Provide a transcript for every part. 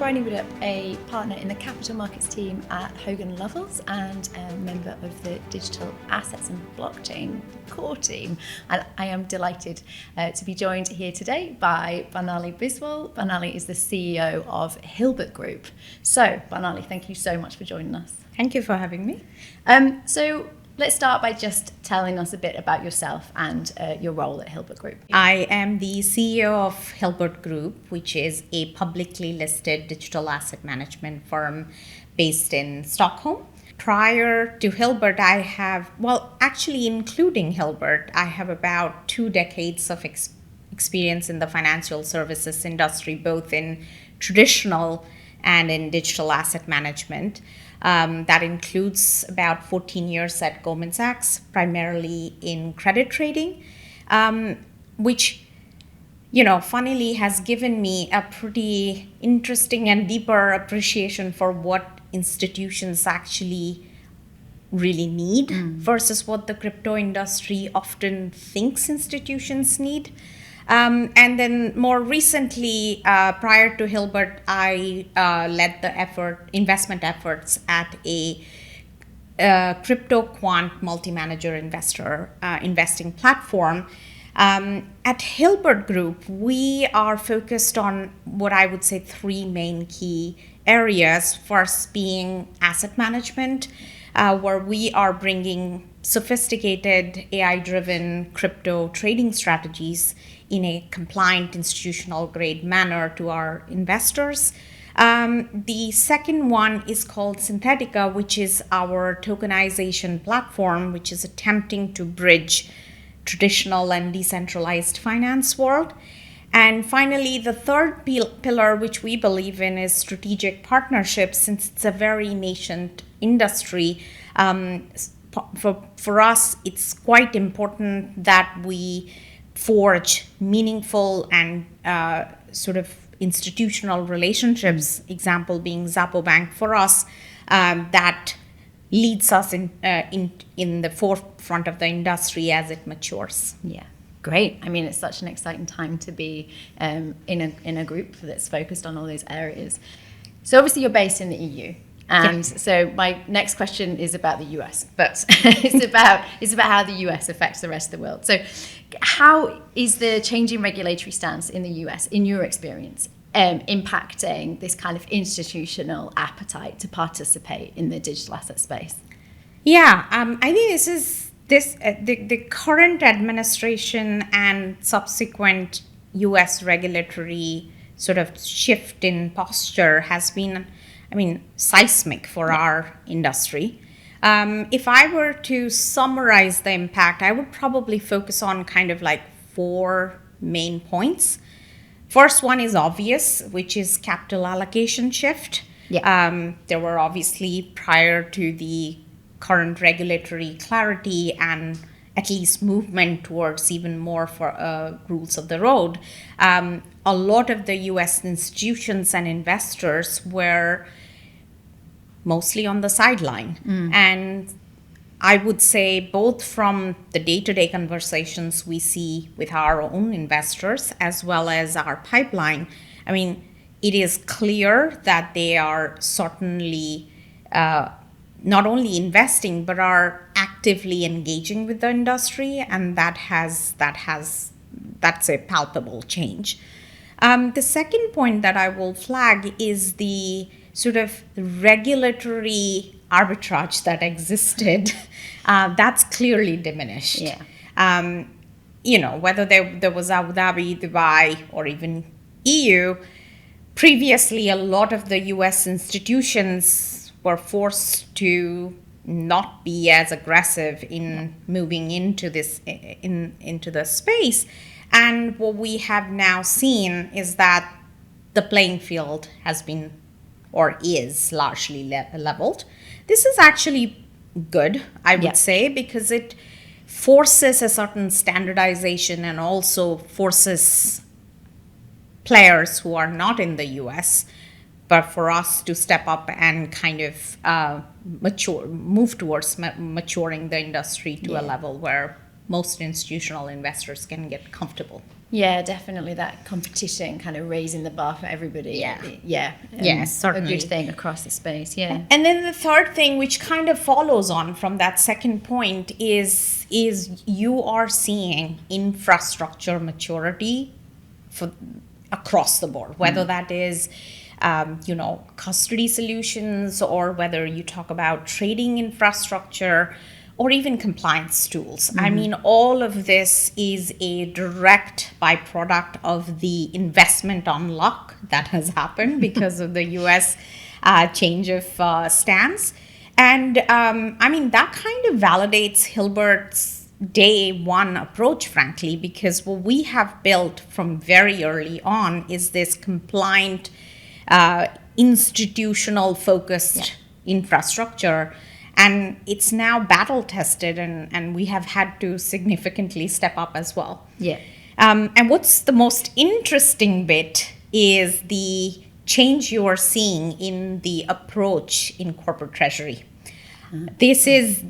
Bryony Woodop, a partner in the capital markets team at Hogan Lovells and a member of the digital assets and blockchain core team. And I am delighted to be joined here today by Barnali Biswal. Barnali is the CEO of Hilbert Group. So, Barnali, thank you so much for joining us. Thank you for having me. So let's start by just telling us a bit about yourself and your role at Hilbert Group. I am the CEO of Hilbert Group, which is a publicly listed digital asset management firm based in Stockholm. Prior to Hilbert, including Hilbert, I have about 2 decades of experience in the financial services industry, both in traditional and in digital asset management. That includes about 14 years at Goldman Sachs, primarily in credit trading, which, funnily has given me a pretty interesting and deeper appreciation for what institutions actually really need versus what the crypto industry often thinks institutions need. And then more recently, prior to Hilbert, I led the investment efforts at a crypto quant multi-manager investing platform. At Hilbert Group, we are focused on what I would say 3 main key areas. First being asset management, where we are bringing sophisticated AI-driven crypto trading strategies in a compliant institutional grade manner to our investors. The second one is called Synthetica, which is our tokenization platform, which is attempting to bridge traditional and decentralized finance world. And finally, the third pillar, which we believe in, is strategic partnerships, since it's a very nascent industry. For us, it's quite important that we forge meaningful and sort of institutional relationships, example being Xapo Bank for us, that leads us in the forefront of the industry as it matures. Yeah, great. I mean, it's such an exciting time to be in a group that's focused on all those areas. So obviously you're based in the EU. And so my next question is about the US, but it's about how the US affects the rest of the world. So how is the changing regulatory stance in the US, in your experience, impacting this kind of institutional appetite to participate in the digital asset space? Yeah, I think the current administration and subsequent US regulatory sort of shift in posture has been, seismic for our industry. If I were to summarize the impact, I would probably focus on kind of like 4 main points. First one is obvious, which is capital allocation shift. Yeah. There were obviously, prior to the current regulatory clarity and at least movement towards even more for rules of the road, a lot of the US institutions and investors were mostly on the sideline. And I would say, both from the day-to-day conversations we see with our own investors as well as our pipeline, it is clear that they are certainly not only investing but are actively engaging with the industry, and that's a palpable change. The second point that I will flag is the sort of regulatory arbitrage that existed. That's clearly diminished. Yeah. Whether there was Abu Dhabi, Dubai, or even EU, previously a lot of the US institutions were forced to not be as aggressive in moving into this into the space. And what we have now seen is that the playing field has been, or is, largely leveled. This is actually good, I would say, because it forces a certain standardization and also forces players who are not in the US, but for us to step up and kind of move towards maturing the industry to a level where most institutional investors can get comfortable. Yeah, definitely that competition kind of raising the bar for everybody. Yeah. Yes, Certainly. a good thing across the space. Yeah. And then the third thing, which kind of follows on from that second point, is you are seeing infrastructure maturity for across the board, whether that is custody solutions, or whether you talk about trading infrastructure, or even compliance tools. I mean, all of this is a direct byproduct of the investment unlock that has happened because of the US change of stance. And I mean, that kind of validates Hilbert's day one approach, frankly, because what we have built from very early on is this compliant, institutional focused infrastructure. And it's now battle tested, and we have had to significantly step up as well. Yeah. And what's the most interesting bit is the change you are seeing in the approach in corporate treasury. This is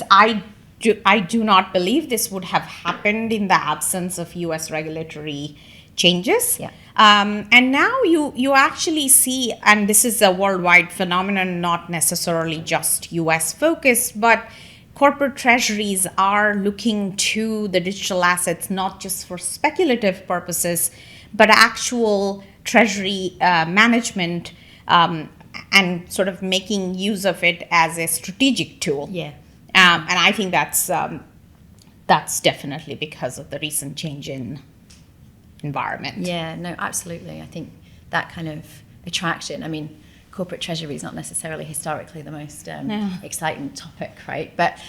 I do not believe this would have happened in the absence of US regulatory changes. Yeah. And now you actually see, and this is a worldwide phenomenon, not necessarily just US focused, but corporate treasuries are looking to the digital assets not just for speculative purposes, but actual treasury management, and sort of making use of it as a strategic tool. Yeah. And I think that's definitely because of the recent change in environment. Yeah, no, absolutely. I think that kind of attraction, I mean, corporate treasury is not necessarily historically the most exciting topic, right? But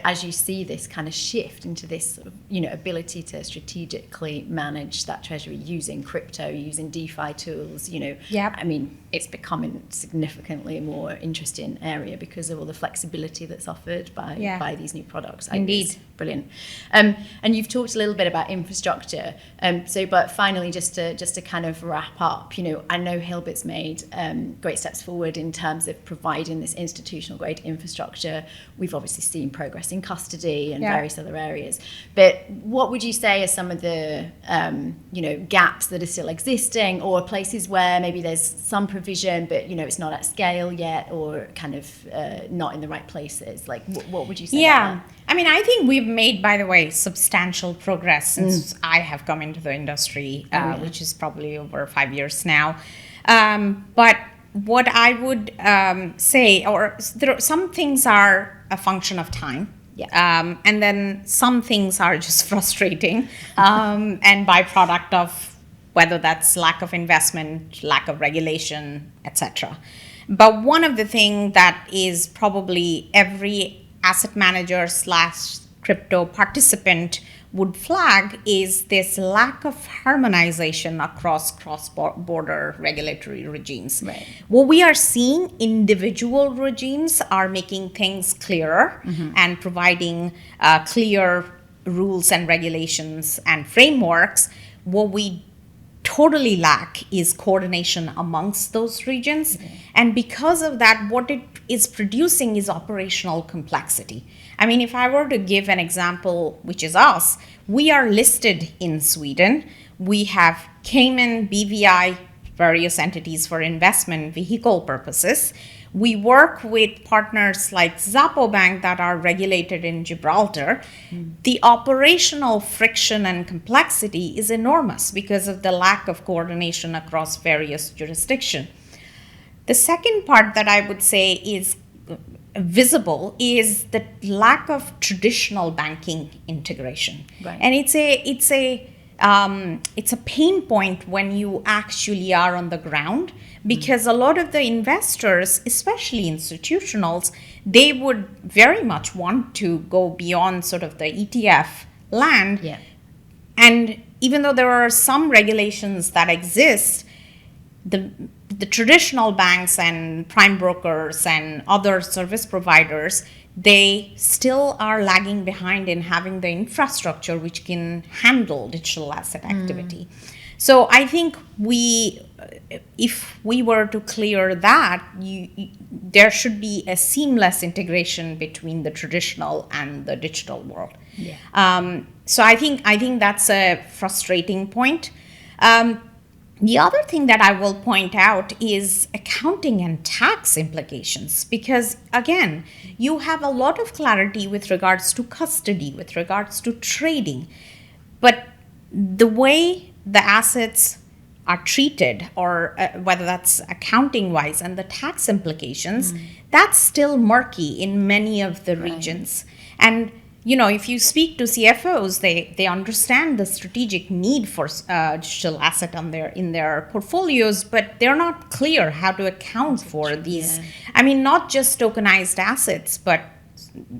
as you see this kind of shift into this sort of, ability to strategically manage that treasury using crypto, using DeFi tools, Yep. I mean, it's becoming significantly a more interesting area because of all the flexibility that's offered by these new products. Indeed. It's brilliant. And you've talked a little bit about infrastructure. But finally, just to kind of wrap up, I know Hilbert's made great steps forward in terms of providing this institutional grade infrastructure. We've obviously seen progress in custody and various other areas. But what would you say are some of the gaps that are still existing, or places where maybe there's some provision but it's not at scale yet, or kind of not in the right places? Like what would you say about that? I mean, I think we've made, by the way, substantial progress since I have come into the industry, which is probably over 5 years now. But what I would say, or some things are a function of time. Yeah. And then some things are just frustrating and byproduct of whether that's lack of investment, lack of regulation, etc. But one of the things that is probably every asset manager / crypto participant would flag is this lack of harmonization across cross-border regulatory regimes. Right. What we are seeing, individual regimes are making things clearer and providing clear rules and regulations and frameworks. What we totally lack is coordination amongst those regions. And because of that, what it is producing is operational complexity. I mean, if I were to give an example, which is us, we are listed in Sweden. We have Cayman, BVI, various entities for investment vehicle purposes. We work with partners like Xapo Bank that are regulated in Gibraltar. The operational friction and complexity is enormous because of the lack of coordination across various jurisdictions. The second part that I would say is visible is the lack of traditional banking integration. Right. And it's a pain point when you actually are on the ground, because a lot of the investors, especially institutionals, they would very much want to go beyond sort of the ETF land. Yeah. And even though there are some regulations that exist, the traditional banks and prime brokers and other service providers, they still are lagging behind in having the infrastructure which can handle digital asset activity. So I think if we were to clear that, there should be a seamless integration between the traditional and the digital world. Yeah. So I think that's a frustrating point. The other thing that I will point out is accounting and tax implications, because again, you have a lot of clarity with regards to custody, with regards to trading, but the way the assets are treated, or whether that's accounting wise, and the tax implications, that's still murky in many of the regions. And if you speak to CFOs, they understand the strategic need for digital asset in their portfolios, but they're not clear how to account for these. Yeah. I mean, not just tokenized assets, but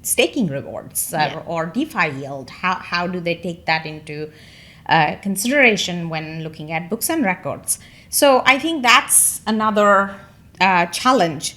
staking rewards or DeFi yield. How do they take that into consideration when looking at books and records? So I think that's another challenge.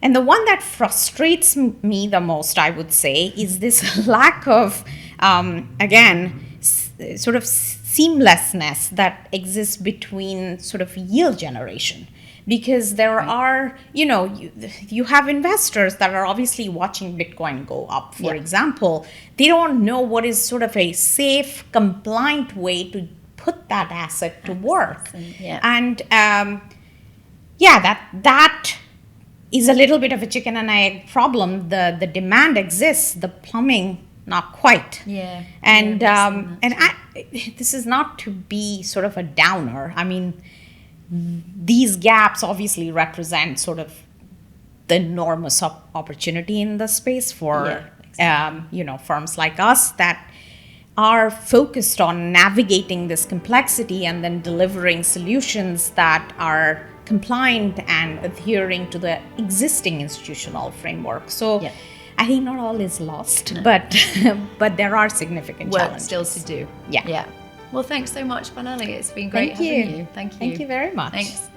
And the one that frustrates me the most, I would say, is this lack of, sort of seamlessness that exists between sort of yield generation. Because there are, you have investors that are obviously watching Bitcoin go up, for example. They don't know what is sort of a safe, compliant way to put that asset to work. And that is a little bit of a chicken and egg problem. The demand exists, the plumbing not quite. Yeah. And this is not to be sort of a downer. I mean, these gaps obviously represent sort of the enormous opportunity in the space for firms like us that are focused on navigating this complexity and then delivering solutions that are compliant and adhering to the existing institutional framework. So I think not all is lost, but there are significant work challenges still to do. Yeah. Well, thanks so much, Pranali. It's been great Thank you. having you. Thank you. Thank you very much. Thanks.